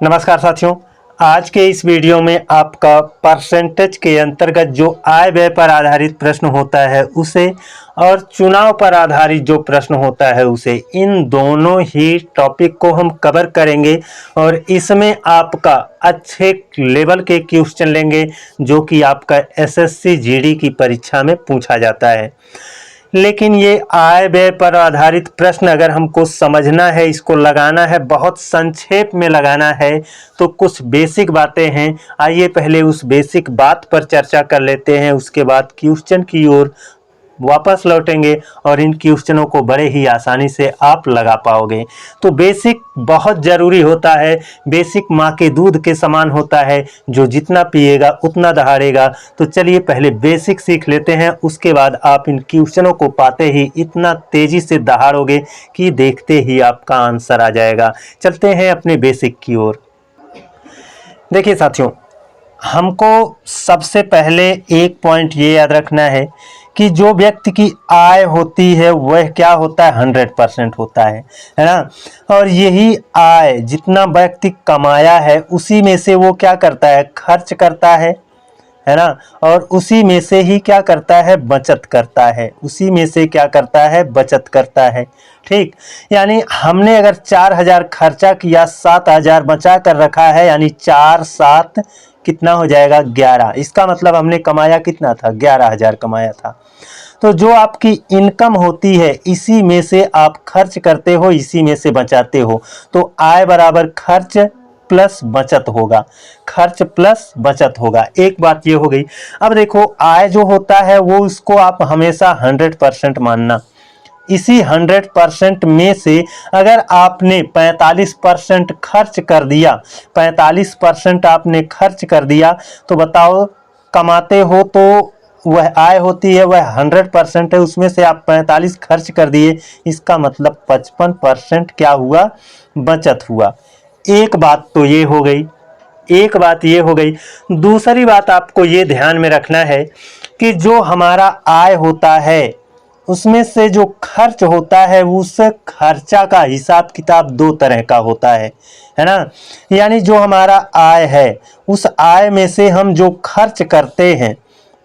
नमस्कार साथियों, आज के इस वीडियो में आपका परसेंटेज के अंतर्गत जो आय व्यय पर आधारित प्रश्न होता है उसे और चुनाव पर आधारित जो प्रश्न होता है उसे, इन दोनों ही टॉपिक को हम कवर करेंगे और इसमें आपका अच्छे लेवल के क्वेश्चन लेंगे जो कि आपका एसएससी जीडी की परीक्षा में पूछा जाता है। लेकिन ये आय व्यय पर आधारित प्रश्न अगर हमको समझना है, इसको लगाना है, बहुत संक्षेप में लगाना है तो कुछ बेसिक बातें हैं। आइए पहले उस बेसिक बात पर चर्चा कर लेते हैं, उसके बाद क्वेश्चन की ओर वापस लौटेंगे और इन क्वेश्चनों को बड़े ही आसानी से आप लगा पाओगे। तो बेसिक बहुत ज़रूरी होता है। बेसिक माँ के दूध के समान होता है, जो जितना पिएगा उतना दहाड़ेगा। तो चलिए पहले बेसिक सीख लेते हैं, उसके बाद आप इन क्वेश्चनों को पाते ही इतना तेज़ी से दहाड़ोगे कि देखते ही आपका आंसर आ जाएगा। चलते हैं अपने बेसिक की ओर। देखिए साथियों, हमको सबसे पहले एक पॉइंट ये याद रखना है कि जो व्यक्ति की आय होती है वह क्या होता है, 100% होता है ना। और यही आय जितना व्यक्ति कमाया है उसी में से वो क्या करता है, खर्च करता है ना। और उसी में से ही क्या करता है, बचत करता है। उसी में से क्या करता है, बचत करता है। ठीक, यानी हमने अगर 4,000 खर्चा किया, 7,000 बचा कर रखा है, यानी 4 7 कितना हो जाएगा, 11। इसका मतलब हमने कमाया कितना था, 11,000 कमाया था। तो जो आपकी इनकम होती है इसी में से आप खर्च करते हो, इसी में से बचाते हो। तो आय बराबर खर्च प्लस बचत होगा, खर्च प्लस बचत होगा। एक बात ये हो गई। अब देखो, आय जो होता है वो उसको आप हमेशा 100% मानना। इसी 100% में से अगर आपने 45% खर्च कर दिया, 45% आपने खर्च कर दिया, तो बताओ, कमाते हो तो वह आय होती है वह 100% है, उसमें से आप 45 खर्च कर दिए, इसका मतलब 55% क्या हुआ, बचत हुआ। एक बात तो ये हो गई, एक बात ये हो गई। दूसरी बात आपको ये ध्यान में रखना है कि जो हमारा आय होता है उसमें से जो खर्च होता है उस खर्चा का हिसाब किताब दो तरह का होता है ना। यानी जो हमारा आय है उस आय में से हम जो खर्च करते हैं,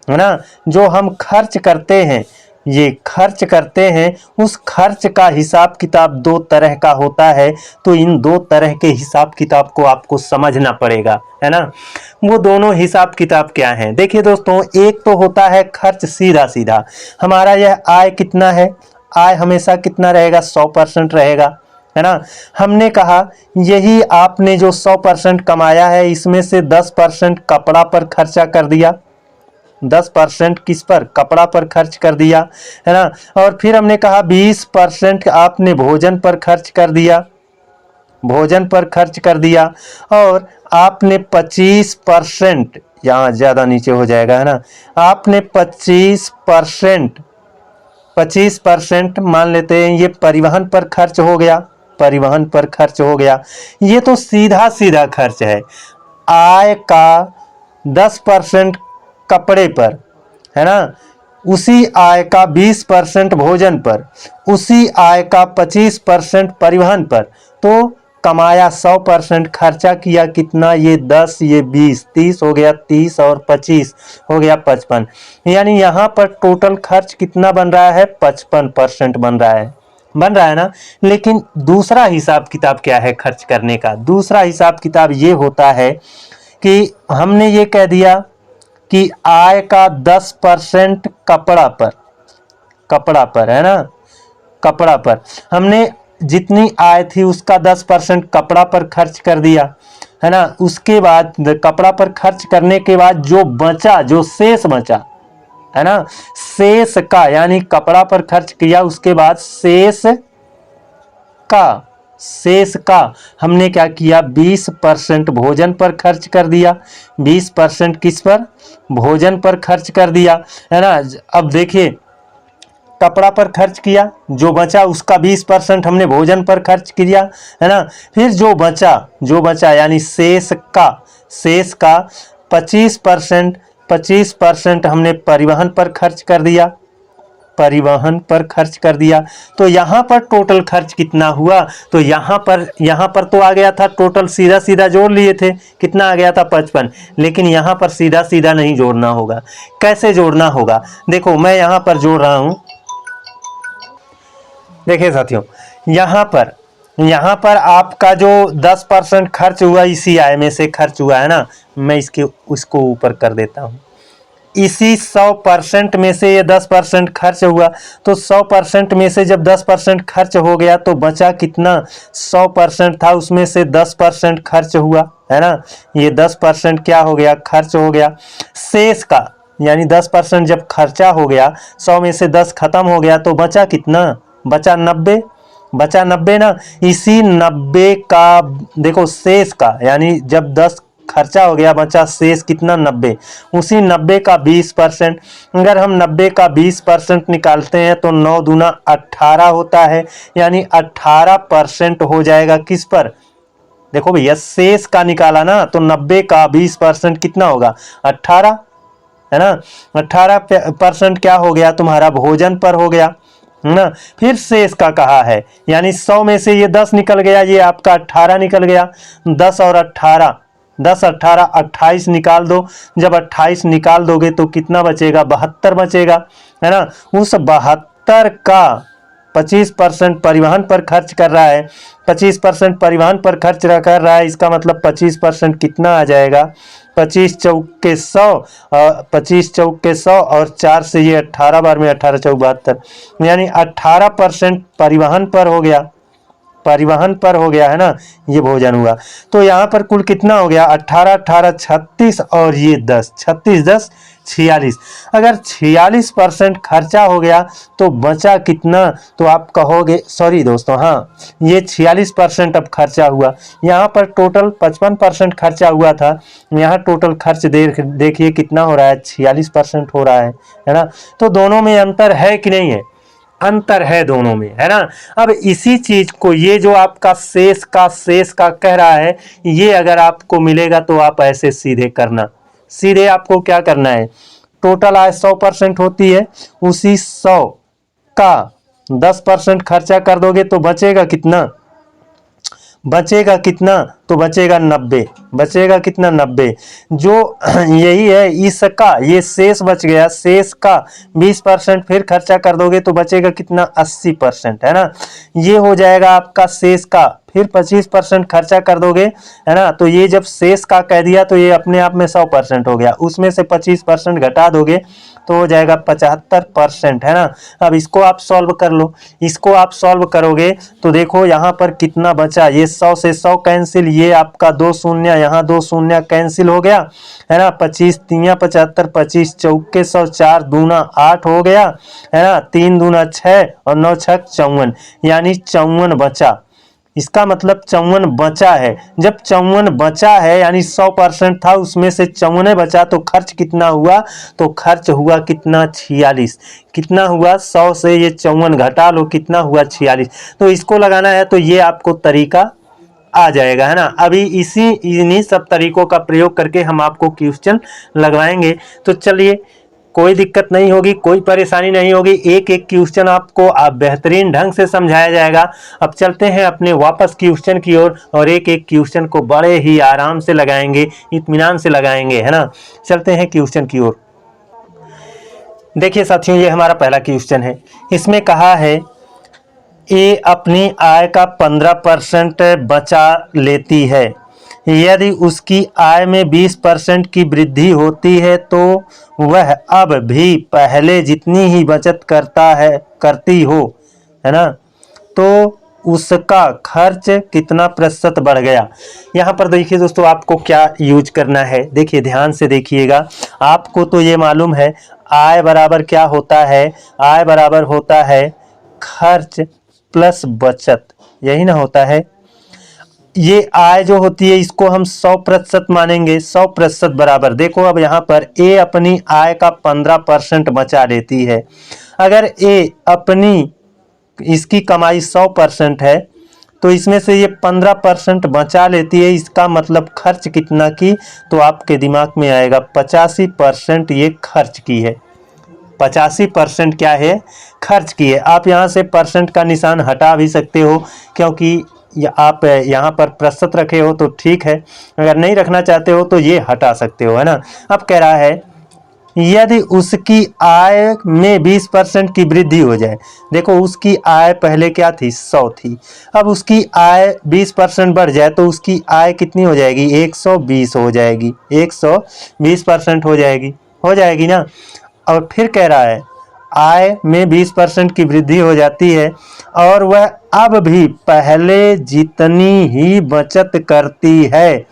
है ना, जो हम खर्च करते हैं, ये खर्च करते हैं, उस खर्च का हिसाब किताब दो तरह का होता है। तो इन दो तरह के हिसाब किताब को आपको समझना पड़ेगा, है ना। वो दोनों हिसाब किताब क्या हैं, देखिए दोस्तों, एक तो होता है खर्च सीधा सीधा। हमारा यह आय कितना है, आय हमेशा कितना रहेगा, 100% रहेगा, है ना। हमने कहा यही आपने जो 100% कमाया है इसमें से 10% कपड़ा पर खर्चा कर दिया, 10% किस पर, कपड़ा पर खर्च कर दिया, है ना। और फिर हमने कहा 20% आपने भोजन पर खर्च कर दिया, भोजन पर खर्च कर दिया। और आपने 25%, यहाँ ज़्यादा नीचे हो जाएगा, है ना, आपने 25% मान लेते हैं ये परिवहन पर खर्च हो गया, परिवहन पर खर्च हो गया। ये तो सीधा सीधा खर्च है। आय का 10% कपड़े पर, है ना, उसी आय का 20% भोजन पर, उसी आय का 25% परिवहन पर। तो कमाया 100%, खर्चा किया कितना, ये 10, ये 20, 30 हो गया, 30 और 25 हो गया 55। यानी यहाँ पर टोटल खर्च कितना बन रहा है, 55% बन रहा है, बन रहा है ना। लेकिन दूसरा हिसाब किताब क्या है खर्च करने का, दूसरा हिसाब किताब ये होता है कि हमने ये कह दिया कि आय का 10% कपड़ा पर, कपड़ा पर, है ना, कपड़ा पर हमने जितनी आय थी उसका 10% कपड़ा पर खर्च कर दिया, है ना। उसके बाद कपड़ा पर खर्च करने के बाद जो बचा, जो शेष बचा, है ना, शेष का, यानी कपड़ा पर खर्च किया उसके बाद शेष का, शेष का हमने क्या किया, 20% भोजन पर खर्च कर दिया। 20% किस पर, भोजन पर खर्च कर दिया, है ना। अब देखिए, कपड़ा पर खर्च किया, जो बचा उसका 20% हमने भोजन पर खर्च किया, है ना। फिर जो बचा, जो बचा यानी शेष का, शेष का 25% हमने परिवहन पर खर्च कर दिया, परिवहन पर खर्च कर दिया। तो यहाँ पर टोटल खर्च कितना हुआ, तो यहाँ पर तो आ गया था टोटल, सीधा सीधा जोड़ लिए थे, कितना आ गया था 55। लेकिन यहाँ पर सीधा सीधा नहीं जोड़ना होगा। कैसे जोड़ना होगा, देखो मैं यहाँ पर जोड़ रहा हूँ। देखिए साथियों, यहाँ पर आपका जो 10% खर्च हुआ इसी आय में से खर्च हुआ है ना, मैं उसको ऊपर कर देता हूँ। इसी 100% में से ये 10% खर्च हुआ, तो 100% में से जब 10% खर्च हो गया तो बचा कितना, 100% था उसमें से 10% खर्च हुआ है ना, ये 10% क्या हो गया, खर्च हो गया। शेष का यानी 10% जब खर्चा हो गया, 100 में से 10 खत्म हो गया, तो बचा कितना, बचा 90, बचा 90 ना। इसी 90 का देखो शेष का, यानी जब 10 खर्चा हो गया बचा शेष कितना, 90, उसी 90 का 20%। अगर हम 90 का 20% निकालते हैं तो 9 दूना 18 होता है, यानी 18% हो जाएगा किस पर, देखो भैया शेष का निकाला ना, तो 90 का 20% कितना होगा, 18 है ना। 18% क्या हो गया तुम्हारा, भोजन पर हो गया ना। फिर शेष का कहा है, यानी 100 में से ये 10 निकल गया, ये आपका 18 निकल गया। 10 और 18, 10 18 28 निकाल दो। जब 28 निकाल दोगे तो कितना बचेगा, 72 बचेगा, है ना। उस 72 का 25% परिवहन पर खर्च कर रहा है, 25% परिवहन पर खर्च कर रहा है, इसका मतलब 25% कितना आ जाएगा, 25 चौक के 100, 25 चौक के 100 और 4 से ये 18 बार में 18 चौक 72, यानी 18% परिवहन पर हो गया, परिवहन पर हो गया है ना, ये भोजन हुआ। तो यहाँ पर कुल कितना हो गया, 18 18 36 और ये 10, 36 10 46। अगर 46% खर्चा हो गया तो बचा कितना, तो आप कहोगे, सॉरी दोस्तों, हाँ ये 46% अब खर्चा हुआ। यहाँ पर टोटल 55% खर्चा हुआ था, यहाँ टोटल खर्च देखिए कितना हो रहा है, 46% हो रहा है ना। तो दोनों में अंतर है कि नहीं है, अंतर है दोनों में, है ना। अब इसी चीज को, ये जो आपका शेष का कह रहा है, ये अगर आपको मिलेगा तो आप ऐसे सीधे करना, सीधे आपको क्या करना है, टोटल आय 100% होती है, उसी 100 का 10% खर्चा कर दोगे तो बचेगा कितना, बचेगा कितना, तो बचेगा 90, बचेगा कितना, 90। जो यही है इसका, ये शेष बच गया, शेष का 20% फिर खर्चा कर दोगे तो बचेगा कितना, 80%, है ना। ये हो जाएगा आपका शेष का, फिर 25% खर्चा कर दोगे, है ना। तो ये जब शेष का कह दिया तो ये अपने आप में 100% हो गया, उसमें से 25% घटा दोगे तो हो जाएगा 75%, है ना। अब इसको आप सॉल्व कर लो, इसको आप सॉल्व करोगे तो देखो यहाँ पर कितना बचा, ये 100 से 100 कैंसिल, ये आपका 2 शून्य, यहाँ 2 शून्य कैंसिल हो गया, है ना। 25 तिया 75, 25 चौके 100, 4 दूना 8 हो गया, है ना। 3 दूना 6 और 9 छक 54, यानी 54 बचा। इसका मतलब 54 बचा है। जब 54 बचा है यानी 100% था, उसमें से 54 बचा, तो खर्च कितना हुआ, तो खर्च हुआ कितना, 46। कितना हुआ, 100 से ये 54 घटा लो, कितना हुआ, 46। तो इसको लगाना है तो ये आपको तरीका आ जाएगा, है ना। अभी इन्हीं सब तरीकों का प्रयोग करके हम आपको क्वेश्चन लगवाएंगे। तो चलिए, कोई दिक्कत नहीं होगी, कोई परेशानी नहीं होगी, एक एक क्वेश्चन आपको बेहतरीन ढंग से समझाया जाएगा। अब चलते हैं अपने वापस क्वेश्चन की ओर और एक एक क्वेश्चन को बड़े ही आराम से लगाएंगे, इत्मीनान से लगाएंगे, है ना। चलते हैं क्वेश्चन की ओर। देखिए साथियों, ये हमारा पहला क्वेश्चन है। इसमें कहा है ए अपनी आय का 15% बचा लेती है, यदि उसकी आय में 20% की वृद्धि होती है तो वह अब भी पहले जितनी ही बचत करती हो, है ना, तो उसका खर्च कितना प्रतिशत बढ़ गया। यहाँ पर देखिए दोस्तों, आपको क्या यूज करना है, देखिए ध्यान से देखिएगा। आपको तो ये मालूम है आय बराबर क्या होता है, आय बराबर होता है खर्च प्लस बचत, यही ना होता है। ये आय जो होती है इसको हम 100% मानेंगे, 100% बराबर। देखो अब यहाँ पर ए अपनी आय का 15% बचा लेती है। अगर ए अपनी इसकी कमाई 100% है तो इसमें से ये 15% बचा लेती है, इसका मतलब खर्च कितना की, तो आपके दिमाग में आएगा 85% ये खर्च की है। 85% क्या है, खर्च किए। आप यहाँ से परसेंट का निशान हटा भी सकते हो, क्योंकि आप यहाँ पर प्रतिशत रखे हो तो ठीक है, अगर नहीं रखना चाहते हो तो ये हटा सकते हो, है ना। अब कह रहा है यदि उसकी आय में 20% की वृद्धि हो जाए। देखो उसकी आय पहले क्या थी, 100 थी, अब उसकी आय 20% बढ़ जाए तो उसकी आय कितनी हो जाएगी, 120 हो जाएगी, 120% हो जाएगी ना। और फिर कह रहा है आय में 20% की वृद्धि हो जाती है और वह अब भी पहले जितनी ही बचत करती है,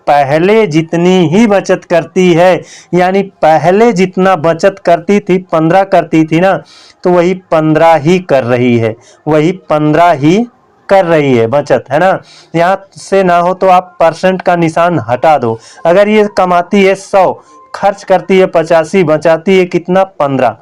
पहले जितनी ही बचत करती है, यानी पहले जितना बचत करती थी, 15 करती थी ना, तो वही 15 ही कर रही है, वही 15 ही कर रही है बचत, है ना। यहाँ से ना हो तो आप परसेंट का निशान हटा दो। अगर ये कमाती है 100, खर्च करती है 85, बचाती है कितना, 15,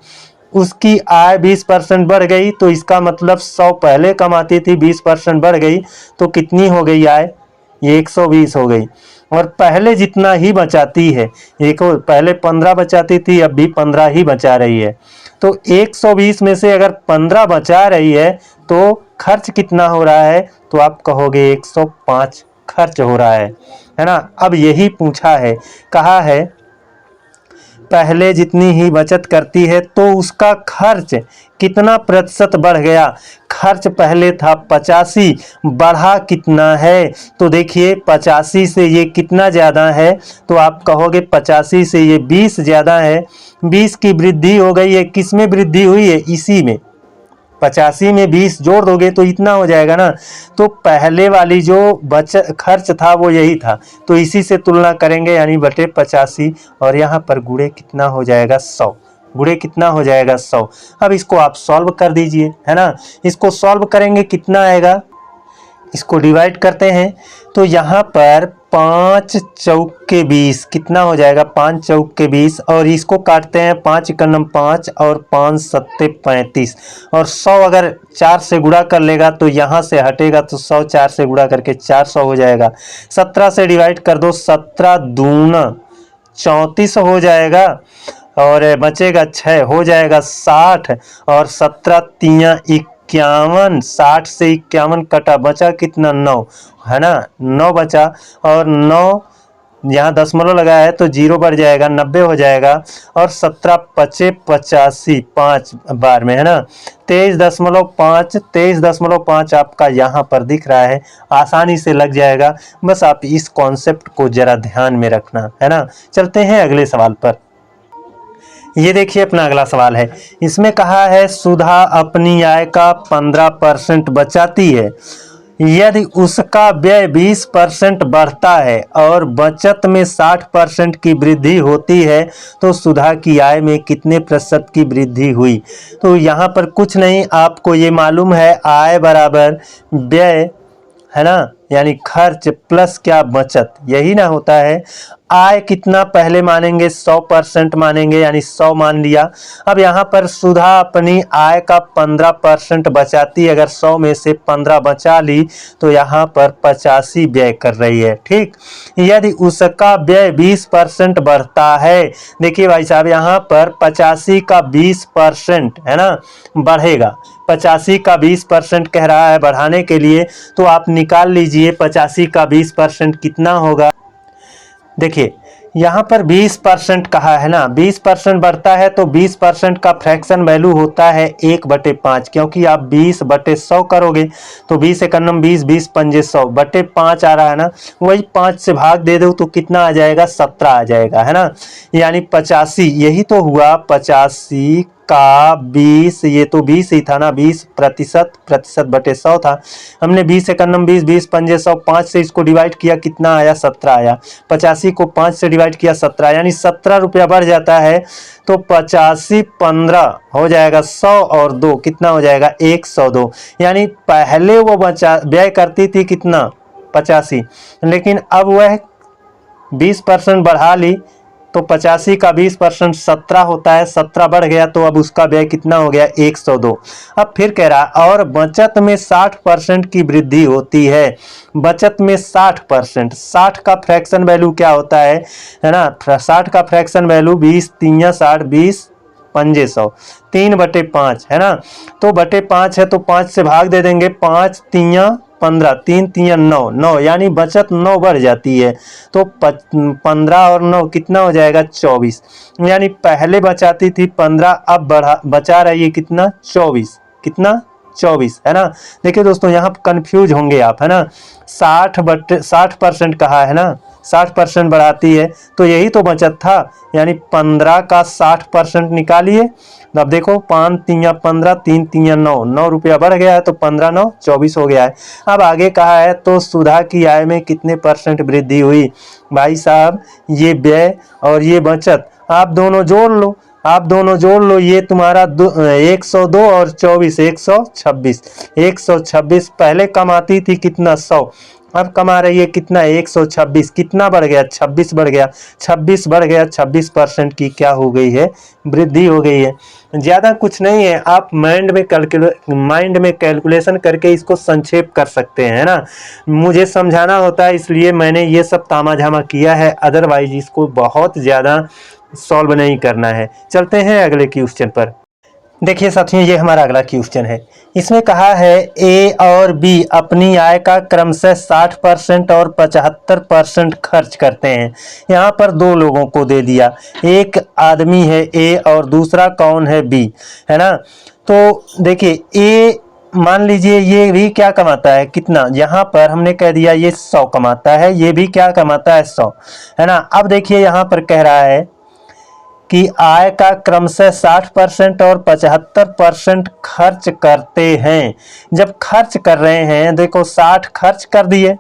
उसकी आय 20% बढ़ गई, तो इसका मतलब 100 पहले कमाती थी, 20% बढ़ गई तो कितनी हो गई आय, ये 120 हो गई। और पहले जितना ही बचाती है, देखो पहले 15 बचाती थी, अब भी 15 ही बचा रही है, तो 120 में से अगर 15 बचा रही है तो खर्च कितना हो रहा है, तो आप कहोगे 105 खर्च हो रहा है ना। अब यही पूछा है, कहा है पहले जितनी ही बचत करती है तो उसका खर्च कितना प्रतिशत बढ़ गया। खर्च पहले था 85, बढ़ा कितना है, तो देखिए 85 से ये कितना ज़्यादा है, तो आप कहोगे 85 से ये 20 ज़्यादा है, 20 की वृद्धि हो गई है। किस में वृद्धि हुई है, इसी में। 85 में 20 जोड़ दोगे तो इतना हो जाएगा ना। तो पहले वाली जो बचत खर्च था वो यही था, तो इसी से तुलना करेंगे, यानी बटे 85, और यहाँ पर गुणे कितना हो जाएगा, 100, गुणे कितना हो जाएगा, 100। अब इसको आप सॉल्व कर दीजिए, है ना। इसको सॉल्व करेंगे कितना आएगा, इसको डिवाइड करते हैं तो यहाँ पर 5 चौक के 20 कितना हो जाएगा, 5 चौक के 20, और इसको काटते हैं 5 एकम 5 और 5 सत्ते 35, और 100 अगर 4 से गुणा कर लेगा तो यहाँ से हटेगा, तो 100 4 से गुणा करके 400 हो जाएगा। 17 से डिवाइड कर दो, 17 दूना 34 हो जाएगा, और बचेगा 6, हो जाएगा 60, और 17 तियाँ 51, 60 से 51 कटा, बचा कितना, 9, है ना, 9 बचा, और 9 यहाँ दशमलव लगा है तो 0 बढ़ जाएगा, 90 हो जाएगा, और 17 पचे 85, 5 बार में, है ना। 23.5 आपका यहाँ पर दिख रहा है, आसानी से लग जाएगा, बस आप इस कॉन्सेप्ट को जरा ध्यान में रखना, है ना। चलते हैं अगले सवाल पर। ये देखिए अपना अगला सवाल है, इसमें कहा है सुधा अपनी आय का 15% बचाती है, यदि उसका व्यय 20% बढ़ता है और बचत में 60% की वृद्धि होती है तो सुधा की आय में कितने प्रतिशत की वृद्धि हुई। तो यहाँ पर कुछ नहीं, आपको ये मालूम है आय बराबर व्यय, है ना, यानी खर्च प्लस क्या, बचत, यही ना होता है। आय कितना पहले मानेंगे, 100% मानेंगे, यानी 100 मान लिया। अब यहाँ पर सुधा अपनी आय का 15% बचाती, अगर 100 में से 15 बचा ली तो यहाँ पर 85 व्यय कर रही है, ठीक। यदि उसका व्यय 20% बढ़ता है, देखिए भाई साहब यहाँ पर 85 का 20%, है ना, बढ़ेगा, 85 का 20% कह रहा है बढ़ाने के लिए, तो आप निकाल लीजिए 85 का 20% कितना होगा। देखिए यहाँ पर 20% कहा है ना, 20% बढ़ता है तो 20% का फ्रैक्शन वैल्यू होता है 1/5, क्योंकि आप 20/100 करोगे तो 20 एकम 20, 20 पंजे 100, बटे 5 आ रहा है ना, वही 5 से भाग दे दो तो कितना आ जाएगा, 17 आ जाएगा, है ना। यानी 85, यही तो हुआ, 85 का 20, ये तो 20 ही था ना, 20% बटे 100 था, हमने 20 एकम 20, 20 पंजे 100, 5 से इसको डिवाइड किया, कितना आया, 17 आया। 85 को 5 से डिवाइड किया, 17, यानी 17 रुपया बढ़ जाता है, तो 85 15 हो जाएगा, 100 और 2 कितना हो जाएगा, 102। यानी पहले वो बचा व्यय करती थी कितना, 85, लेकिन अब वह 20% बढ़ा ली तो 85 का 20% 17 होता है, 17 बढ़ गया तो अब उसका व्यय कितना हो गया, 102। अब फिर कह रहा है और बचत में 60% की वृद्धि होती है, बचत में 60%, 60 का फ्रैक्शन वैल्यू क्या होता है ना, 60 का फ्रैक्शन वैल्यू 20 3 60, 20 पंजे 100, 3/5 है ना। तो बटे 5 है तो 5 से भाग दे देंगे, 5 तियां 15, 3 तियां 9, 9 यानी बचत 9 बढ़ जाती है। तो 15 और 9 कितना हो जाएगा 24, यानी पहले बचाती थी 15, अब बचा रही है कितना 24, कितना 24 है ना। देखिए दोस्तों यहाँ कंफ्यूज होंगे आप, है ना। 60% कहा है ना, 60% बढ़ाती है तो यही तो बचत था, यानी 15 का 60% निकालिए। अब देखो 5 तियां 15, 3 तियां 9, 9 रुपया बढ़ गया है तो 15 9 24 हो गया है। अब आगे कहा है तो सुधा की आय में कितने % वृद्धि हुई। भाई साहब ये व्यय और ये बचत आप दोनों जोड़ लो, ये तुम्हारा 102 और 24 126, 126 पहले कमाती थी कितना 100, अब कमा रही है कितना 126, कितना बढ़ गया 26 बढ़ गया, 26 बढ़ गया, 26% की क्या हो गई है वृद्धि हो गई है। ज़्यादा कुछ नहीं है, आप माइंड में कैलकुलेशन करके इसको संक्षेप कर सकते हैं ना। मुझे समझाना होता है इसलिए मैंने ये सब तामा-झामा किया है, अदरवाइज इसको बहुत ज़्यादा सॉल्व नहीं करना है। चलते हैं अगले क्वेश्चन पर। देखिए साथियों ये हमारा अगला क्वेश्चन है। इसमें कहा है ए और बी अपनी आय का क्रमशः 60% और 75% खर्च करते हैं। यहाँ पर दो लोगों को दे दिया, एक आदमी है ए और दूसरा कौन है बी, है ना। तो देखिए ए मान लीजिए ये भी क्या कमाता है कितना, यहाँ पर हमने कह दिया ये 100 कमाता है, ये भी क्या कमाता है 100, है ना। अब देखिए यहाँ पर कह रहा है कि आय का क्रमशः 60% और 75% खर्च करते हैं। जब खर्च कर रहे हैं देखो 60 खर्च कर दिए,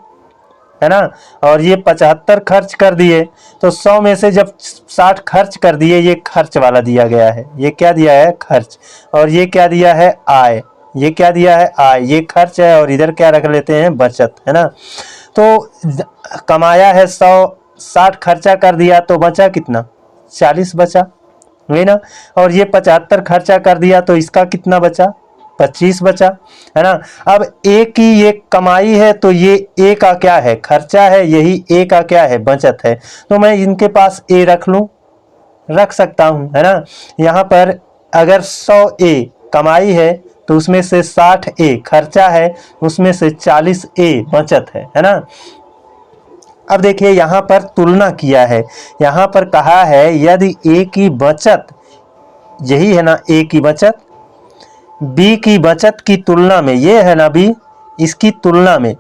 है ना, और ये 75 खर्च कर दिए, तो 100 में से जब 60 खर्च कर दिए, ये खर्च वाला दिया गया है, ये क्या दिया है खर्च, और ये क्या दिया है आय, ये क्या दिया है आय, ये खर्च है और इधर क्या रख लेते हैं बचत, है ना। तो कमाया है 100, 60 खर्चा कर दिया तो बचा कितना 40 बचा, वही ना। और ये 75 खर्चा कर दिया तो इसका कितना बचा 25 बचा, है ना। अब ए की ये कमाई है तो ये ए का क्या है खर्चा है, यही ए का क्या है बचत है। तो मैं इनके पास ए रख सकता हूं, है ना। यहाँ पर अगर 100 ए कमाई है तो उसमें से 60 ए खर्चा है, उसमें से 40 ए बचत है ना। अब देखिए यहाँ पर तुलना किया है, यहाँ पर कहा है यदि ए की बचत, यही है ना ए की बचत, बी की बचत की तुलना में, ये है ना बी, इसकी तुलना में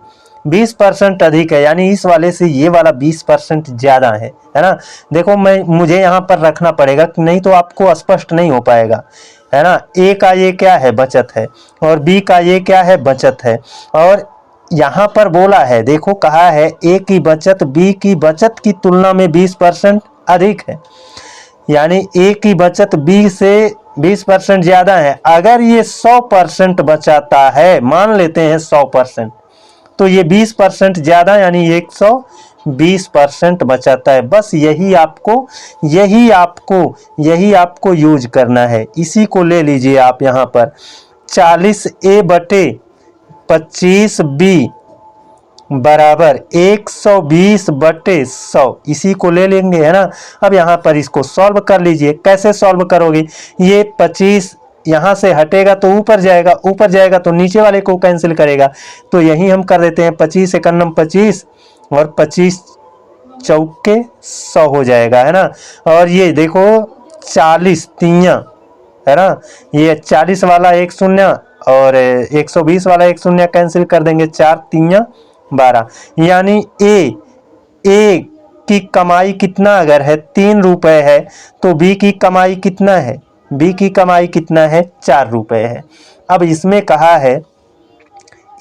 20% अधिक है, यानी इस वाले से ये वाला 20% ज़्यादा है ना। देखो मुझे यहाँ पर रखना पड़ेगा, नहीं तो आपको स्पष्ट नहीं हो पाएगा, है ना। ए का ये क्या है बचत है और बी का ये क्या है बचत है, और यहाँ पर बोला है देखो कहा है ए की बचत बी की बचत की तुलना में 20% अधिक है, यानी ए की बचत बी से 20% ज़्यादा है। अगर ये 100% बचाता है, मान लेते हैं 100%, तो ये 20% ज़्यादा यानी 120% बचाता है। बस यही आपको यूज करना है, इसी को ले लीजिए आप यहाँ पर 40A बटे 25B बराबर 120 बटे 100, इसी को ले लेंगे, है ना। अब यहाँ पर इसको सॉल्व कर लीजिए, कैसे सॉल्व करोगे, ये 25 यहाँ से हटेगा तो ऊपर जाएगा तो नीचे वाले को कैंसिल करेगा, तो यही हम कर देते हैं 25 एकन्नम 25 और 25 चौके 100 हो जाएगा, है ना। और ये देखो 40 तियां, है ना, ये 40 वाला एक शून्य और 120 वाला एक शून्य कैंसिल कर देंगे, 4 तियां 12, यानी ए की कमाई कितना अगर है 3 रुपए है तो बी की कमाई कितना है, बी की कमाई कितना है 4 रुपए है। अब इसमें कहा है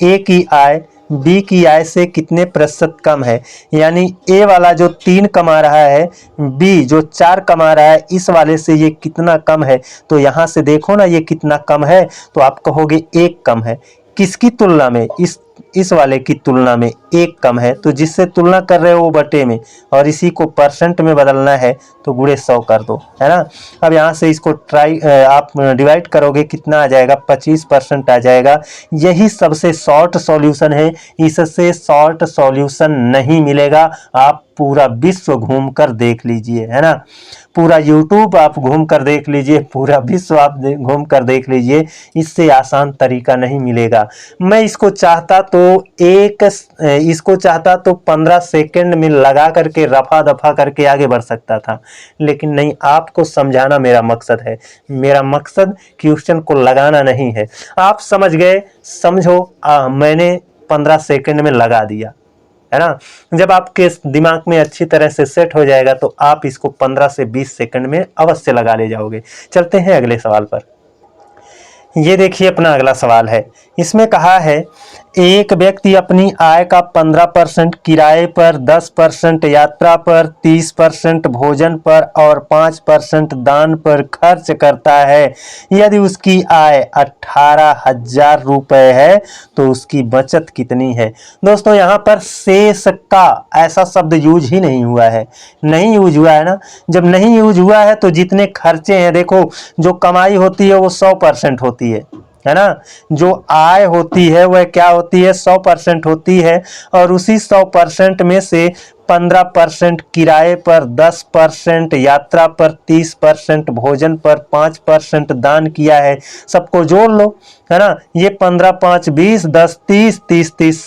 ए की आय बी की आय से कितने प्रतिशत कम है, यानी ए वाला जो 3 कमा रहा है, बी जो 4 कमा रहा है, इस वाले से ये कितना कम है। तो यहाँ से देखो ना ये कितना कम है, तो आप कहोगे 1 कम है, किसकी तुलना में, इस इस वाले की तुलना में 1 कम है, तो जिससे तुलना कर रहे हो वो बटे में, और इसी को परसेंट में बदलना है तो गुणे 100 कर दो, है ना। अब यहाँ से इसको आप डिवाइड करोगे, कितना आ जाएगा, 25% आ जाएगा। यही सबसे शॉर्ट सॉल्यूशन है, इससे शॉर्ट सॉल्यूशन नहीं मिलेगा। आप पूरा विश्व घूम कर देख लीजिए, है ना, पूरा यूट्यूब आप घूम कर देख लीजिए, पूरा विश्व आप घूम कर देख लीजिए, इससे आसान तरीका नहीं मिलेगा। मैं इसको चाहता तो 15 सेकंड में लगा करके रफा दफा करके आगे बढ़ सकता था, लेकिन नहीं, आपको समझाना मेरा मकसद है। मेरा मकसद क्वेश्चन को लगाना नहीं है। आप समझ गए, समझो, मैंने 15 सेकंड में लगा दिया, है ना। जब आपके दिमाग में अच्छी तरह से सेट हो जाएगा तो आप इसको 15 से 20 सेकंड में अवश्य लगा ले जाओगे। चलते हैं अगले सवाल पर। ये देखिए अपना अगला सवाल है, इसमें कहा है एक व्यक्ति अपनी आय का 15% किराए पर, 10% यात्रा पर, 30% भोजन पर और 5% दान पर खर्च करता है। यदि उसकी आय 18,000 रुपये है तो उसकी बचत कितनी है। दोस्तों यहाँ पर शेष का ऐसा शब्द यूज ही नहीं हुआ है, नहीं यूज हुआ है ना। जब नहीं यूज हुआ है तो जितने खर्चे हैं, देखो जो कमाई होती है वो 100% होती है ना। जो आय होती है वह क्या होती है, 100% होती है, और उसी 100% में से 15% किराए पर, 10% यात्रा पर, 30% भोजन पर, 5% दान किया है। सबको जोड़ लो, है ना। ये 15 5 20 10 30 30 30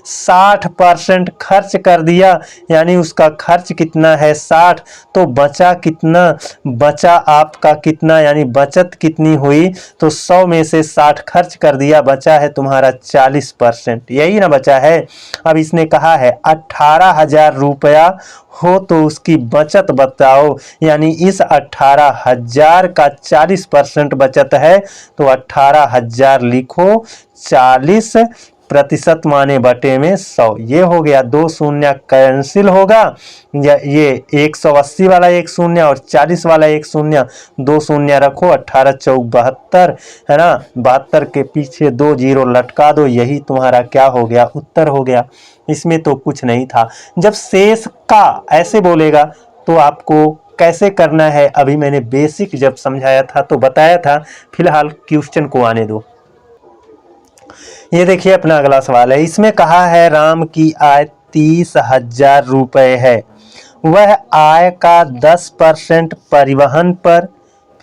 60% खर्च कर दिया, यानी उसका खर्च कितना है 60। तो बचा कितना, बचा आपका कितना, यानी बचत कितनी हुई, तो 100 में से 60 खर्च कर दिया, बचा है तुम्हारा 40%, यही ना बचा है। अब इसने कहा है 18,000 रुपया हो तो उसकी बचत बताओ, यानी इस 18,000 का 40% बचत है, तो 18,000 लिखो, 40% माने बटे में 100। ये हो गया, 2 शून्य कैंसिल होगा, ये 180 वाला 1 शून्य और 40 वाला 1 शून्य, 2 शून्य रखो, 18 चौक 72, है ना। 72 के पीछे 2 जीरो लटका दो, यही तुम्हारा क्या हो गया, उत्तर हो गया। इसमें तो कुछ नहीं था। जब शेष का ऐसे बोलेगा तो आपको कैसे करना है, अभी मैंने बेसिक जब समझाया था तो बताया था। फिलहाल क्वेश्चन को आने दो। ये देखिए अपना अगला सवाल है, इसमें कहा है राम की आय 30,000 रुपये है, वह आय का 10% परिवहन पर,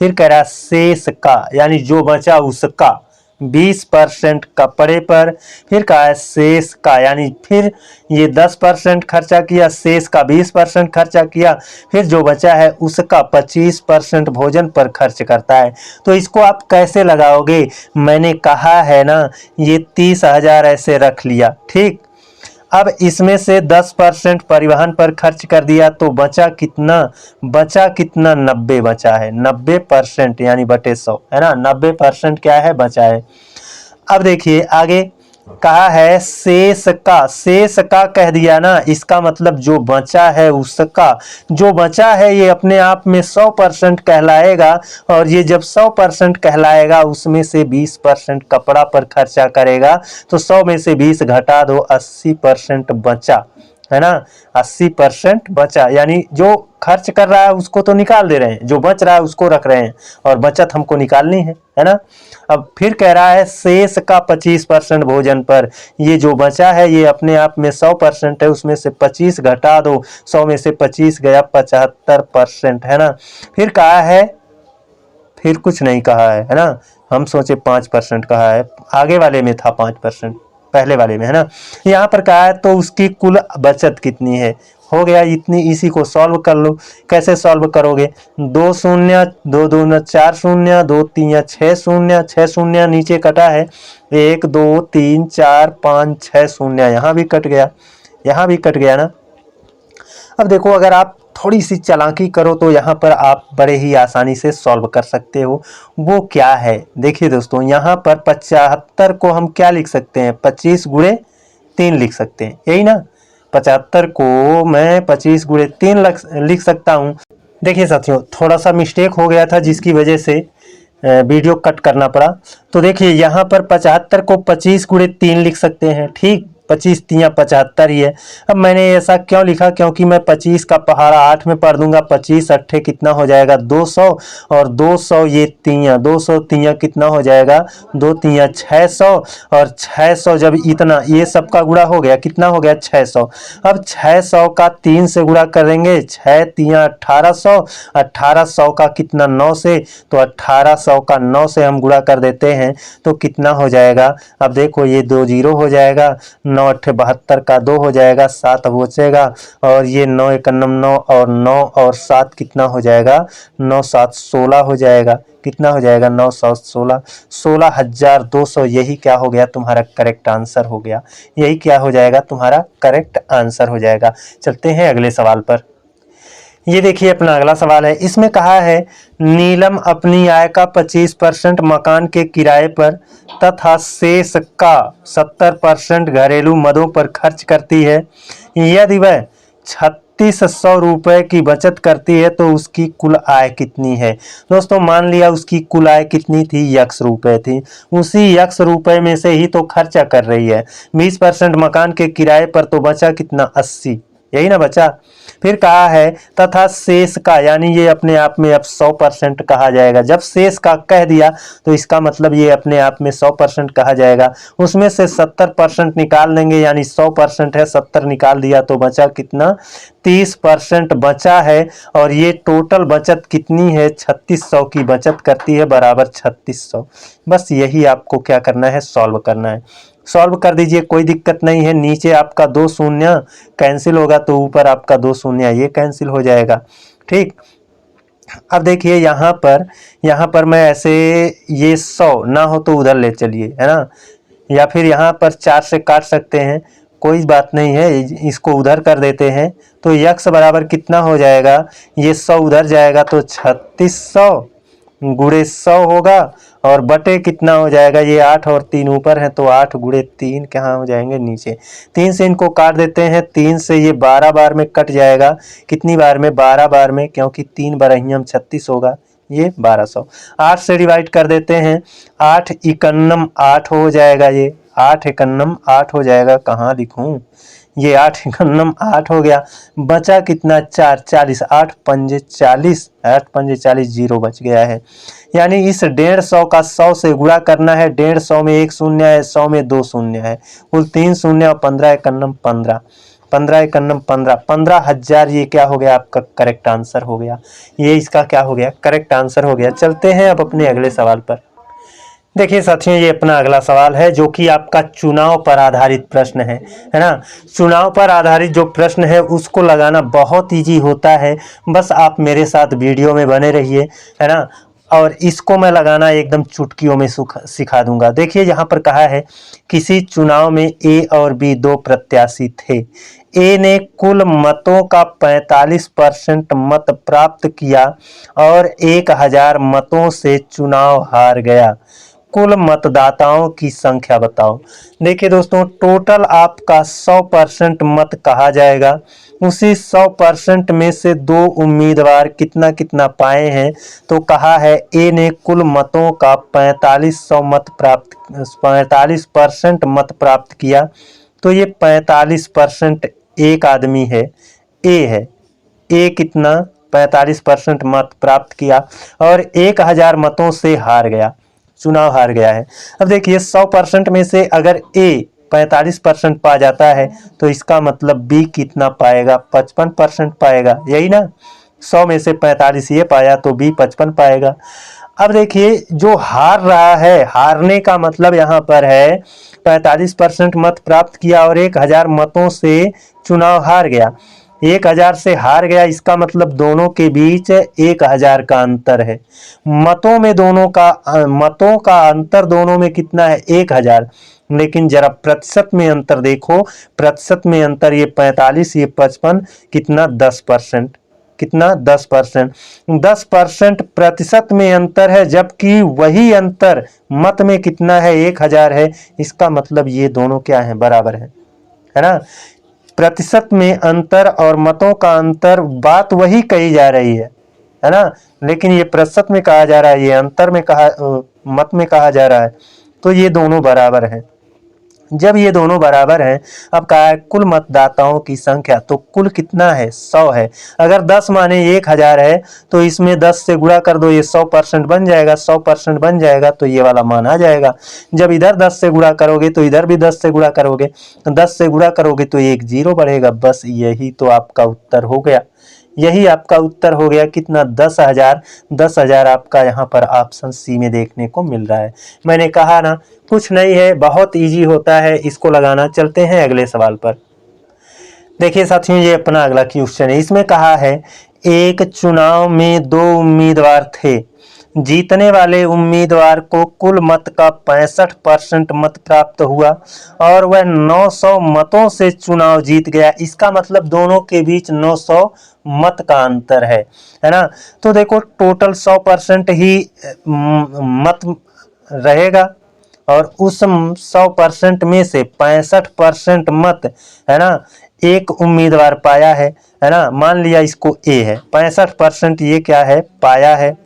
फिर कह रहा शेष का, यानी जो बचा उसका 20% कपड़े पर, फिर कहा है शेष का, यानी फिर ये 10% खर्चा किया, शेष का 20% खर्चा किया, फिर जो बचा है उसका 25% भोजन पर खर्च करता है। तो इसको आप कैसे लगाओगे, मैंने कहा है ना, ये 30,000 ऐसे रख लिया, ठीक। अब इसमें से 10% परिवहन पर खर्च कर दिया, तो बचा कितना, 90 बचा है, 90% यानी बटे 100, है ना। 90% क्या है, बचा है। अब देखिए आगे कहा है शेष का कह दिया ना, इसका मतलब जो बचा है उसका, जो बचा है ये अपने आप में 100% कहलाएगा, और ये जब 100% कहलाएगा उसमें से 20% कपड़ा पर खर्चा करेगा, तो 100 में से 20 घटा दो, 80% बचा, है ना। 80% बचा, यानी जो खर्च कर रहा है उसको तो निकाल दे रहे हैं, जो बच रहा है उसको रख रहे हैं, और बचत हमको निकालनी है ना। अब फिर कह रहा है शेष का 25% भोजन पर, ये जो बचा है ये अपने आप में 100% है, उसमें से 25 घटा दो, 100 में से 25 गया, 75%, है ना। फिर कहा है, फिर कुछ नहीं कहा है ना, हम सोचे 5% कहा है, आगे वाले में था 5%, पहले वाले में, है ना। यहाँ पर कहा है तो उसकी कुल बचत कितनी है, हो गया इतनी। इसी को सॉल्व कर लो। कैसे सॉल्व करोगे, 2 शून्य, 2 दूना 4 शून्य, 2 तीन 6 शून्य, 6 शून्य नीचे कटा है, 1 2 3 4 5 6 शून्य, यहाँ भी कट गया, यहाँ भी कट गया ना। अब देखो अगर आप थोड़ी सी चालाकी करो तो यहाँ पर आप बड़े ही आसानी से सॉल्व कर सकते हो। वो क्या है, देखिए दोस्तों, यहाँ पर 75 को हम क्या लिख सकते हैं, 25 गुणे 3 लिख सकते हैं, यही ना। 75 को मैं 25 गुणे 3 लिख सकता हूँ। देखिए साथियों, थोड़ा सा मिस्टेक हो गया था जिसकी वजह से वीडियो कट करना पड़ा। तो देखिए यहाँ पर 75 को 25 गुणे 3 लिख सकते हैं, ठीक, 25 तियाँ 75 ही है। अब मैंने ऐसा क्यों लिखा, क्योंकि मैं 25 का पहाड़ा 8 में पढ़ दूंगा, 25 अट्ठे कितना हो जाएगा 200, और 200 ये तियाँ, 200 तियाँ कितना हो जाएगा 2 तियाँ 600, और 600 जब इतना ये सबका गुणा हो गया कितना हो गया 600। अब 600 का 3 से गुणा करेंगे, 6 तियाँ 1800, 1800 का कितना 9 से, तो 1800 का 9 से हम गुणा कर देते हैं तो कितना हो जाएगा। अब देखो ये 2 जीरो हो जाएगा, 9 अट्ठे 72 का 2 हो जाएगा, 7 बचेगा, और ये 9 एकन्नम 9 और 9 और 7 कितना हो जाएगा 9 7 16 हो जाएगा, कितना हो जाएगा 9 7 16, 16,200। यही क्या हो गया तुम्हारा करेक्ट आंसर हो गया, यही क्या हो जाएगा तुम्हारा करेक्ट आंसर हो जाएगा। चलते हैं अगले सवाल पर। ये देखिए अपना अगला सवाल है, इसमें कहा है नीलम अपनी आय का 25% मकान के किराए पर तथा शेष का 70% घरेलू मदों पर खर्च करती है। यदि वह 3600 रुपये की बचत करती है तो उसकी कुल आय कितनी है। दोस्तों मान लिया उसकी कुल आय कितनी थी, x रुपये थी, उसी x रुपये में से ही तो खर्चा कर रही है। 20% मकान के किराए पर तो बचा कितना 80, यही ना बचा। फिर कहा है तथा शेष का, यानी ये अपने आप में अब 100% कहा जाएगा। जब शेष का कह दिया तो इसका मतलब ये अपने आप में 100% कहा जाएगा। उसमें से 70% निकाल देंगे, यानी 100% है, 70 निकाल दिया तो बचा कितना 30% बचा है। और ये टोटल बचत कितनी है 3600 की बचत करती है, बराबर 3600। बस यही आपको क्या करना है, सॉल्व करना है। सॉल्व कर दीजिए, कोई दिक्कत नहीं है। नीचे आपका 2 शून्य कैंसिल होगा तो ऊपर आपका 2 शून्य ये कैंसिल हो जाएगा, ठीक। अब देखिए यहाँ पर मैं ऐसे ये 100 ना हो तो उधर ले चलिए, है ना, या फिर यहाँ पर 4 से काट सकते हैं, कोई बात नहीं है, इसको उधर कर देते हैं तो x बराबर कितना हो जाएगा, ये 100 उधर जाएगा तो 3600 गुणे 100 होगा, और बटे कितना हो जाएगा, ये 8 और 3 ऊपर है तो 8 गुणे 3 कहाँ हो जाएंगे नीचे। 3 से इनको काट देते हैं, 3 से ये 12 बार में कट जाएगा, कितनी बार में 12 बार में, क्योंकि 3 बरहियम 36 होगा, ये 1200। 8 से डिवाइड कर देते हैं, 8 इकन्नम 8 हो जाएगा, ये 8 इकन्नम 8 हो जाएगा, कहाँ लिखूं, ये 8 इकन्नम 8 हो गया, बचा कितना 4 40, 8 पंजे 40, 8 पंजे 40, जीरो बच गया है। यानी इस 150 का 100 से गुणा करना है, 150 में 1 शून्य है, 100 में 2 शून्य है, कुल 3 शून्य और 15 इकन्नम 15, 15 इकन्नम 15, 15,000 ये क्या हो गया आपका करेक्ट आंसर हो गया, ये इसका क्या हो गया करेक्ट आंसर हो गया। चलते हैं अब अपने अगले सवाल पर। देखिए साथियों ये अपना अगला सवाल है जो कि आपका चुनाव पर आधारित प्रश्न है ना। चुनाव पर आधारित जो प्रश्न है उसको लगाना बहुत इजी होता है, बस आप मेरे साथ वीडियो में बने रहिए, है ना, और इसको मैं लगाना एकदम चुटकियों में सिखा दूंगा। देखिए यहाँ पर कहा है किसी चुनाव में ए और बी दो प्रत्याशी थे। ए ने कुल मतों का 45% मत प्राप्त किया और 1000 मतों से चुनाव हार गया। कुल मतदाताओं की संख्या बताओ। देखिए दोस्तों टोटल आपका 100% मत कहा जाएगा, उसी 100% में से दो उम्मीदवार कितना कितना पाए हैं, तो कहा है ए ने कुल मतों का 45% मत प्राप्त किया, तो ये 45% एक आदमी है, ए है, ए कितना 45% मत प्राप्त किया और 1000 मतों से हार गया, चुनाव हार गया है। अब देखिए 100% में से अगर ए 45% पा जाता है तो इसका मतलब बी कितना पाएगा 55% पाएगा, यही ना, 100 में से 45 ये पाया तो बी 55 पाएगा। अब देखिए जो हार रहा है, हारने का मतलब यहाँ पर है 45% मत प्राप्त किया और 1000 मतों से चुनाव हार गया। 1000 से हार गया इसका मतलब दोनों के बीच 1000 का अंतर है। मतों का अंतर दोनों में कितना है 1000, लेकिन जरा प्रतिशत में अंतर देखो, प्रतिशत में अंतर ये 45 ये 55 कितना 10%, कितना 10%, 10% प्रतिशत में अंतर है, जबकि वही अंतर मत में कितना है 1000 है। इसका मतलब ये दोनों क्या है बराबर है ना। प्रतिशत में अंतर और मतों का अंतर बात वही कही जा रही है, है ना, लेकिन ये प्रतिशत में कहा जा रहा है, ये अंतर में कहा मत में कहा जा रहा है, तो ये दोनों बराबर हैं। जब ये दोनों बराबर हैं, अब कहा है कुल मतदाताओं की संख्या, तो कुल कितना है 100 है। अगर 10 माने 1000 है तो इसमें 10 से गुणा कर दो, ये 100% बन जाएगा, 100% बन जाएगा तो ये वाला मान आ जाएगा। जब इधर 10 से गुणा करोगे तो इधर भी 10 से गुणा करोगे, 10 से गुणा करोगे तो एक जीरो बढ़ेगा। बस यही तो आपका उत्तर हो गया, यही आपका उत्तर हो गया। कितना 10,000। 10,000 आपका यहाँ पर ऑप्शन सी में देखने को मिल रहा है। मैंने कहा ना कुछ नहीं है, बहुत इजी होता है इसको लगाना। चलते हैं अगले सवाल पर। देखिए साथियों, ये अपना अगला क्वेश्चन है। इसमें कहा है एक चुनाव में 2 उम्मीदवार थे, जीतने वाले उम्मीदवार को कुल मत का 65% मत प्राप्त हुआ और वह 900 मतों से चुनाव जीत गया। इसका मतलब दोनों के बीच 900 मत का अंतर है ना। तो देखो टोटल 100% ही मत रहेगा और उस 100% में से 65% मत, है ना, एक उम्मीदवार पाया है ना। मान लिया इसको ए है, 65% ये क्या है, पाया है।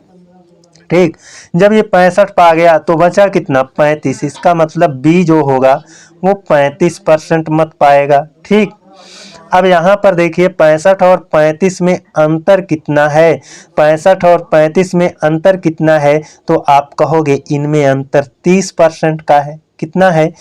ठीक, जब ये 65 पा गया तो बचा कितना 35। इसका मतलब बी जो होगा वो 35% मत पाएगा। ठीक, अब यहाँ पर देखिए 65 और 35 में अंतर कितना है, 65 और 35 में अंतर कितना है, तो आप कहोगे इनमें अंतर 30% का है। कितना है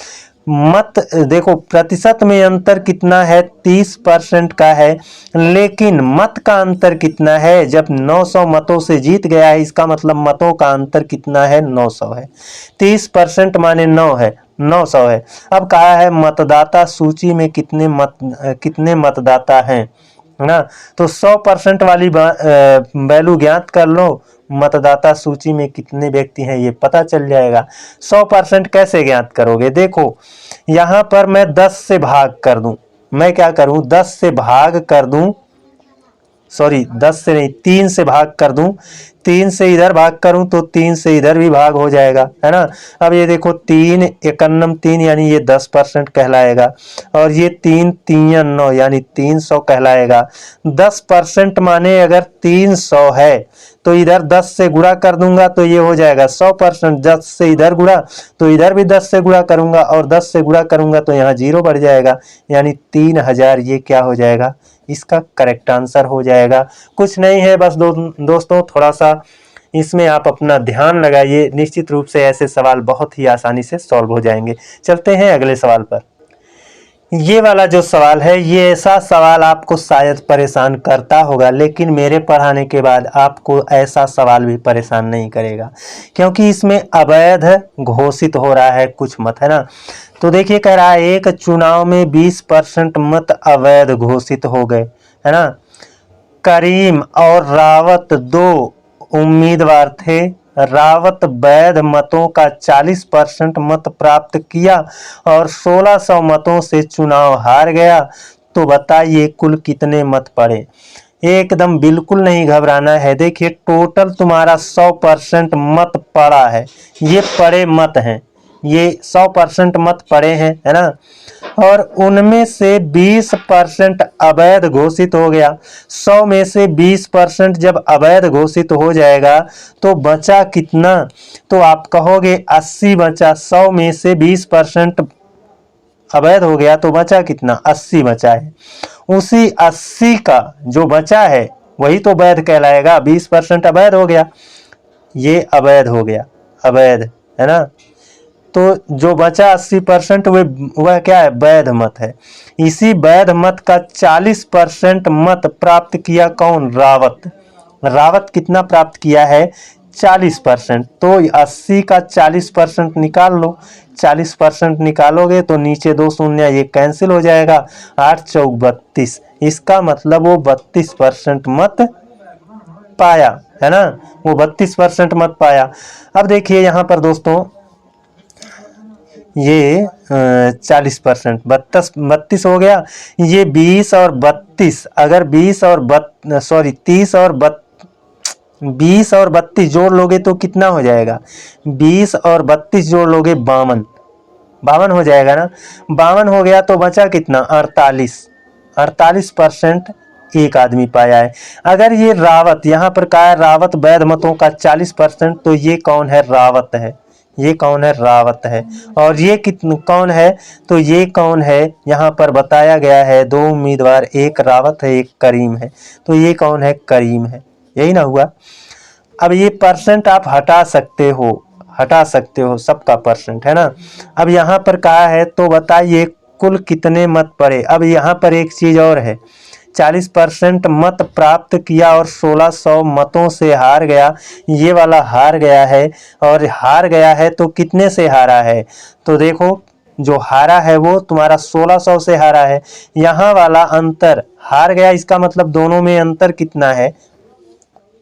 मत, देखो प्रतिशत में अंतर कितना है 30% का है, लेकिन मत का अंतर कितना है, जब 900 मतों से जीत गया है, इसका मतलब मतों का अंतर कितना है 900 है। 30% माने 9 है, 900 है। अब कहा है मतदाता सूची में कितने मतदाता हैं, है ना। तो 100% वाली वैल्यू ज्ञात कर लो, मतदाता सूची में कितने व्यक्ति हैं ये पता चल जाएगा। 100% कैसे ज्ञात करोगे, देखो यहाँ पर मैं 10 से भाग कर दूं, मैं क्या करूं 10 से भाग कर दूं, सॉरी 10 से नहीं 3 से भाग कर दूं, 3 से इधर भाग करूं तो 3 से इधर भी भाग हो जाएगा, है ना। अब ये देखो 3 एकन्नम 3 यानी ये 10% कहलाएगा और ये 3 3 9 यानी 300 कहलाएगा। 10% माने अगर 300 है तो इधर 10 से गुणा कर दूंगा तो ये हो जाएगा 100%। 10 से इधर गुणा तो इधर भी 10 से गुणा करूंगा और 10 से गुणा करूंगा तो यहाँ जीरो बढ़ जाएगा, यानी 3000 ये क्या हो जाएगा, इसका करेक्ट आंसर हो जाएगा। कुछ नहीं है, बस दोस्तों थोड़ा सा इसमें आप अपना ध्यान लगाइए, निश्चित रूप से ऐसे सवाल बहुत ही आसानी से सॉल्व हो जाएंगे। चलते हैं अगले सवाल पर। ये वाला जो सवाल है, ये ऐसा सवाल आपको शायद परेशान करता होगा, लेकिन मेरे पढ़ाने के बाद आपको ऐसा सवाल भी परेशान नहीं करेगा, क्योंकि इसमें अवैध घोषित हो रहा है कुछ मत, है ना। तो देखिए कह रहा है एक चुनाव में 20% मत अवैध घोषित हो गए, है ना। करीम और रावत 2 उम्मीदवार थे, रावत वैध मतों का 40% मत प्राप्त किया और 1600 मतों से चुनाव हार गया। तो बताइए कुल कितने मत पड़े। एकदम बिल्कुल नहीं घबराना है। देखिए टोटल तुम्हारा 100% मत पड़ा है, ये पड़े मत हैं, ये 100% मत पड़े हैं, है ना। और उनमें से 20% अवैध घोषित हो गया। 100 में से 20% जब अवैध घोषित हो जाएगा तो बचा कितना, तो आप कहोगे 80 बचा। 100 में से 20% अवैध हो गया तो बचा कितना, 80 बचा है। उसी 80 का जो बचा है वही तो वैध कहलाएगा। 20% अवैध हो गया, ये अवैध हो गया, अवैध, है ना। तो जो बचा 80% वह क्या है, वैध मत है। इसी वैध मत का 40% मत प्राप्त किया कौन, रावत। रावत कितना प्राप्त किया है, 40%। तो 80 का 40% निकाल लो, 40% निकालोगे तो नीचे 2 शून्य, ये कैंसिल हो जाएगा, 8 चौक 32। इसका मतलब वो 32% मत पाया, है ना, वो 32% मत पाया। अब देखिए यहाँ पर दोस्तों ये 40%, 32 हो गया। ये 20 और 32, अगर 20 और 30 और 20 और 32 जोड़ लोगे तो कितना हो जाएगा, 20 और 32 जोड़ लोगे 52 हो जाएगा ना। 52 हो गया तो बचा कितना, 48%। एक आदमी पाया है। अगर ये रावत, यहाँ पर कहा है रावत वैध मतों का 40%, तो ये कौन है? रावत है। ये कौन है? रावत है। और ये कौन है? तो ये कौन है? यहाँ पर बताया गया है 2 उम्मीदवार, एक रावत है एक करीम है। तो ये कौन है? करीम है। यही ना हुआ। अब ये परसेंट आप हटा सकते हो, सबका परसेंट है ना। अब यहाँ पर कहा है तो बताइए कुल कितने मत पड़े। अब यहाँ पर एक चीज और है, 40% मत प्राप्त किया और 1600 मतों से हार गया। ये वाला हार गया है, और हार गया है तो कितने से हारा है? तो देखो जो हारा है वो तुम्हारा 1600 से हारा है। यहाँ वाला अंतर हार गया, इसका मतलब दोनों में अंतर कितना है?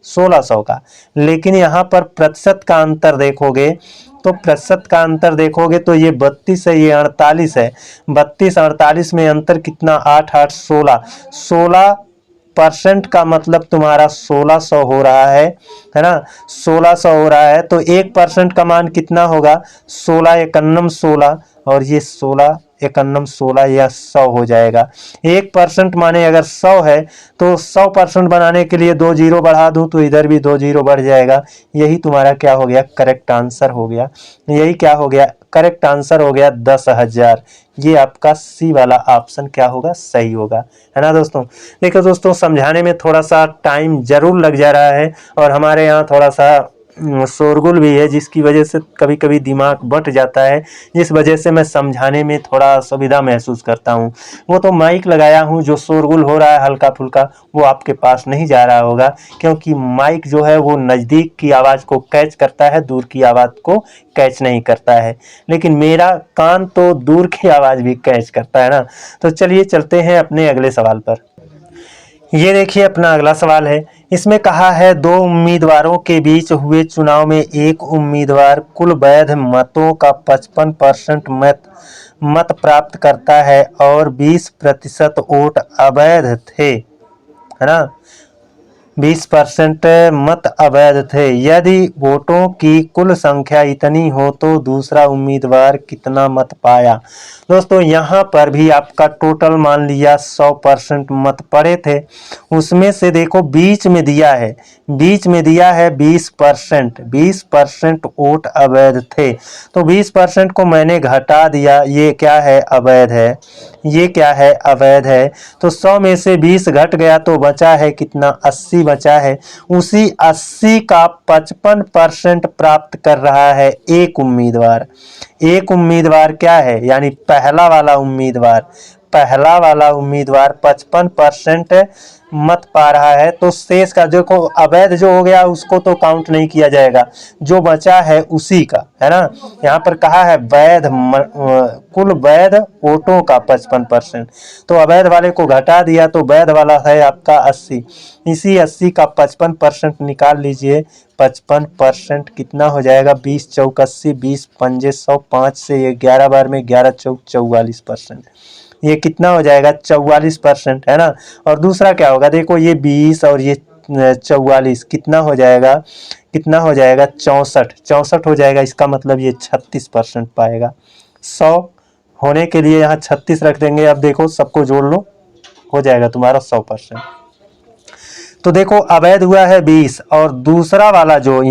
1600 का। लेकिन यहाँ पर प्रतिशत का अंतर देखोगे तो प्रतिशत का अंतर देखोगे तो ये 32 है, ये 48 है। 32 48 में अंतर कितना? 8 8 16% का मतलब तुम्हारा 1600 हो रहा है ना। 1600 हो रहा है तो 1% का मान कितना होगा? 16 एकन्नम 16, और ये 16 एकन्नम 16 या 100 हो जाएगा। 1% माने अगर 100 है तो 100% बनाने के लिए 2 जीरो बढ़ा दूं तो इधर भी 2 जीरो बढ़ जाएगा। यही तुम्हारा क्या हो गया? करेक्ट आंसर हो गया। यही क्या हो गया? करेक्ट आंसर हो गया 10,000। ये आपका सी वाला ऑप्शन क्या होगा? सही होगा, है ना दोस्तों। देखो दोस्तों, समझाने में थोड़ा सा टाइम जरूर लग जा रहा है, और हमारे यहाँ थोड़ा सा शोरगुल भी है, जिसकी वजह से कभी कभी दिमाग बट जाता है, जिस वजह से मैं समझाने में थोड़ा असुविधा महसूस करता हूँ। वो तो माइक लगाया हूँ, जो शोरगुल हो रहा है हल्का फुल्का वो आपके पास नहीं जा रहा होगा, क्योंकि माइक जो है वो नज़दीक की आवाज़ को कैच करता है, दूर की आवाज़ को कैच नहीं करता है। लेकिन मेरा कान तो दूर की आवाज़ भी कैच करता है ना। तो चलिए चलते हैं अपने अगले सवाल पर। ये देखिए अपना अगला सवाल है। इसमें कहा है 2 उम्मीदवारों के बीच हुए चुनाव में एक उम्मीदवार कुल वैध मतों का 55% मत प्राप्त करता है और 20% वोट अवैध थे, है ना। 20% मत अवैध थे। यदि वोटों की कुल संख्या इतनी हो तो दूसरा उम्मीदवार कितना मत पाया? दोस्तों यहाँ पर भी आपका टोटल मान लिया 100% मत पड़े थे, उसमें से देखो बीच में दिया है 20% वोट अवैध थे। तो 20% को मैंने घटा दिया, ये क्या है? अवैध है। ये क्या है? अवैध है। तो 100 में से 20 घट गया तो बचा है कितना? 80 बचा है। उसी 80 का 55% प्राप्त कर रहा है एक उम्मीदवार। एक उम्मीदवार क्या है? यानी पहला वाला उम्मीदवार 55% मत पा रहा है। तो शेष का देखो अवैध जो हो गया उसको तो काउंट नहीं किया जाएगा, जो बचा है उसी का, है ना। यहाँ पर कहा है वैध कुल वैध वोटों का 55%, तो अवैध वाले को घटा दिया तो वैध वाला है आपका 80। इसी 80 का 55% निकाल लीजिए। 55% कितना हो जाएगा? 20 चौक 80, 20 पंजे 100, 5 से ये 11 बार में 11 चौक 44%। ये कितना हो जाएगा? 44%, है ना। और दूसरा क्या होगा? देखो ये 20 और ये 44 कितना हो जाएगा? 64 हो जाएगा। इसका मतलब ये 36% पाएगा। 100 होने के लिए यहाँ 36 रख देंगे। अब देखो सबको जोड़ लो, हो जाएगा तुम्हारा 100%। तो देखो अवैध हुआ है 20, और दूसरा वाला जो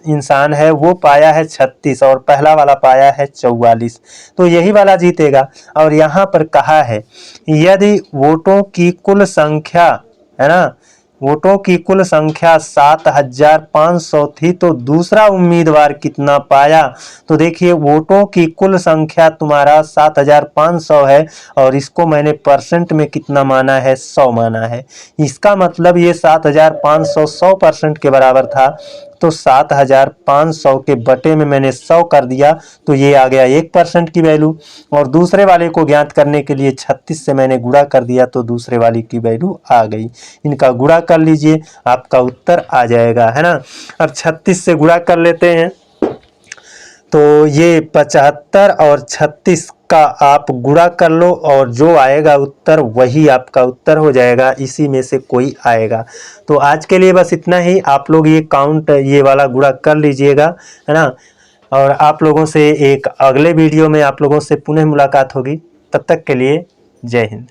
इंसान है वो पाया है 36 और पहला वाला पाया है 44। तो यही वाला जीतेगा। और यहाँ पर कहा है यदि वोटों की कुल संख्या, है ना, वोटों की कुल संख्या 7500 थी तो दूसरा उम्मीदवार कितना पाया? तो देखिए वोटों की कुल संख्या तुम्हारा 7500 है, और इसको मैंने परसेंट में कितना माना है? 100 माना है। इसका मतलब ये 7500 100% के बराबर था, तो 7500 के बटे में मैंने 100 कर दिया, तो ये आ गया 1% की वैल्यू। और दूसरे वाले को ज्ञात करने के लिए 36 से मैंने गुणा कर दिया, तो दूसरे वाले की वैल्यू आ गई। इनका गुणा कर लीजिए, आपका उत्तर आ जाएगा, है ना। अब 36 से गुणा कर लेते हैं, तो ये 75 और 36 का आप गुणा कर लो, और जो आएगा उत्तर वही आपका उत्तर हो जाएगा, इसी में से कोई आएगा। तो आज के लिए बस इतना ही। आप लोग ये काउंट, ये वाला गुणा कर लीजिएगा, है ना। और आप लोगों से एक अगले वीडियो में आप लोगों से पुनः मुलाकात होगी। तब तक के लिए जय हिंद।